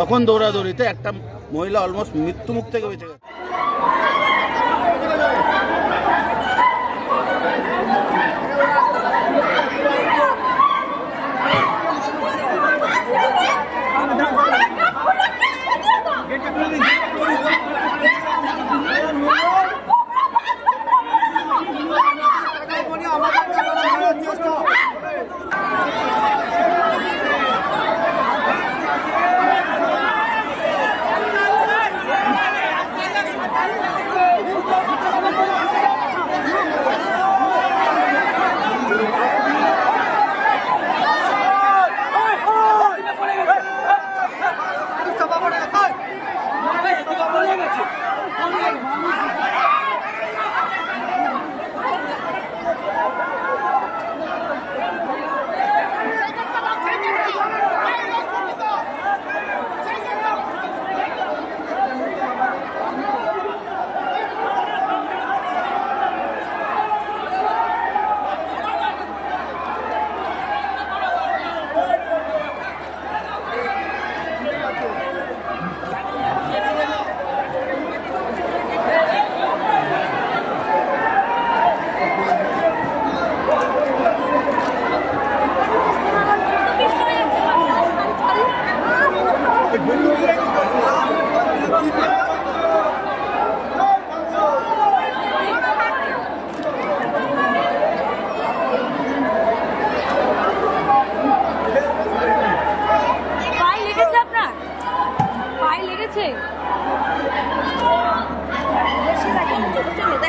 তখন দৌড়াদৌড়িতে একটা মহিলা অলমোস্ট মৃত্যু মুখ থেকে বেঁচে গেছে।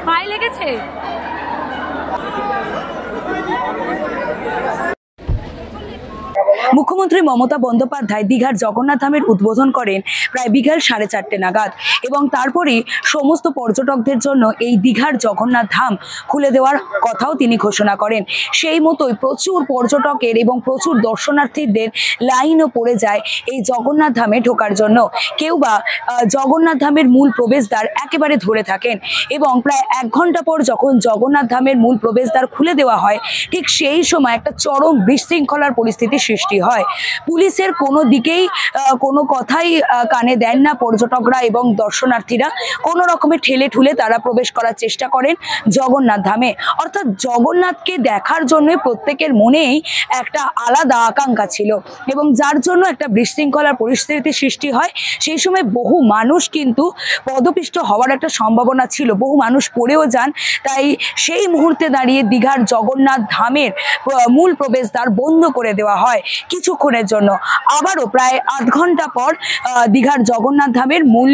পায়ে লেগেছে। মুখ্যমন্ত্রী মমতা বন্দ্যোপাধ্যায় দীঘার জগন্নাথ ধামের উদ্বোধন করেন প্রায় বিকাল 4:30 নাগাদ এবং তারপরে সমস্ত পর্যটকদের জন্য এই দীঘার জগন্নাথ ধাম খুলে দেওয়ার কথাও তিনি ঘোষণা করেন। সেই মতোই প্রচুর পর্যটকের এবং প্রচুর দর্শনার্থীদের লাইনও পড়ে যায় এই জগন্নাথ ধামে ঢোকার জন্য। কেউ বা জগন্নাথ ধামের মূল প্রবেশদ্বার একেবারে ধরে থাকেন এবং প্রায় 1 ঘন্টা পর যখন জগন্নাথ ধামের মূল প্রবেশদ্বার খুলে দেওয়া হয় ঠিক সেই সময় একটা চরম বিশৃঙ্খলার পরিস্থিতি সৃষ্টি হয়। পুলিশের কোনো দিকেই কোনো কথাই কানে দেন না পর্যটকরা এবং দর্শনার্থীরা। কোনো রকমের ঠেলে ঠুলে তারা প্রবেশ করার চেষ্টা করেন জগন্নাথ ধামে। অর্থাৎ জগন্নাথকে দেখার জন্য প্রত্যেকের মনেই একটা আলাদা আকাঙ্ক্ষা ছিল এবং যার জন্য একটা বিশৃঙ্খলার পরিস্থিতি সৃষ্টি হয়। সেই সময় বহু মানুষ কিন্তু পদপিষ্ট হওয়ার একটা সম্ভাবনা ছিল, বহু মানুষ পড়েও যান। তাই সেই মুহূর্তে দাঁড়িয়ে দীঘার জগন্নাথ ধামের মূল প্রবেশদ্বার বন্ধ করে দেওয়া হয় কিছুক্ষণের জন্য। আবারও প্রায় 8 ঘন্টা পর দীঘার জগন্নাথ ধামের মূল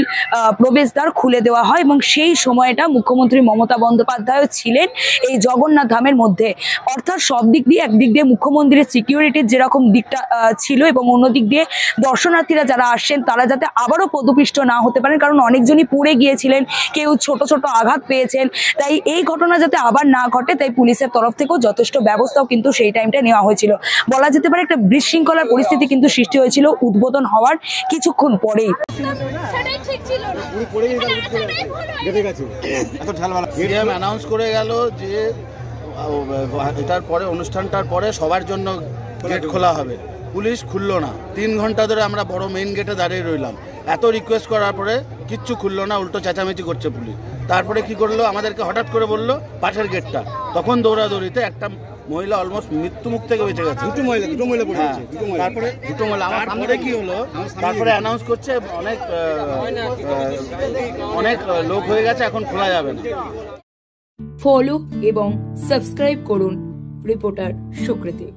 প্রবেশদ্বার খুলে দেওয়া হয় এবং সেই সময়টা মুখ্যমন্ত্রী মমতা বন্দ্যোপাধ্যায় ছিলেন এই জগন্নাথ ধামের মধ্যে। অর্থাৎ সব দিক দিয়ে, একদিক দিয়ে মুখ্যমন্ত্রীর সিকিউরিটির যেরকম দিকটা ছিল এবং অন্যদিক দিয়ে দর্শনার্থীরা যারা আসছেন তারা যাতে আবারও পদপিষ্ট না হতে পারেন, কারণ অনেকজনই পড়ে গিয়েছিলেন, কেউ ছোট ছোট আঘাত পেয়েছেন। তাই এই ঘটনা যাতে আবার না ঘটে তাই পুলিশের তরফ থেকেও যথেষ্ট ব্যবস্থাও কিন্তু সেই টাইমটা নেওয়া হয়েছিল। বলা যেতে পারে একটা বিশৃঙ্খলার পরিস্থিতি কিন্তু সৃষ্টি হয়েছিল উদ্বোধন হওয়ার কিছুক্ষণ পরেই। অ্যানাউন্স করে গেল যে এটার পরে, অনুষ্ঠানটার পরে সবার জন্য গেট খোলা হবে। পুলিশ খুললো না। 3 ঘন্টা ধরে আমরা বড় মেইন গেটে দাঁড়িয়ে রইলাম। এত রিকোয়েস্ট করার পরে কিচ্ছু খুললো না, উল্টো চেঁচামেচি করছে পুলিশ। তারপরে কি করলো, আমাদেরকে হঠাৎ করে বললো পাশের গেটটা। তখন দৌড়াদৌড়িতে একটা মহিলা অলমোস্ট মৃত্যু মুখ থেকে বেঁচে গেছে। দুটো মহিলা তারপরে দুটো মহিলা আমার সামনে কি হলো, তারপরে অ্যানাউন্স করছে অনেক লোক হয়ে গেছে, এখন খোলা যাবে না। ফলো এবং সাবস্ক্রাইব করুন রিপোর্টার সুকৃতি।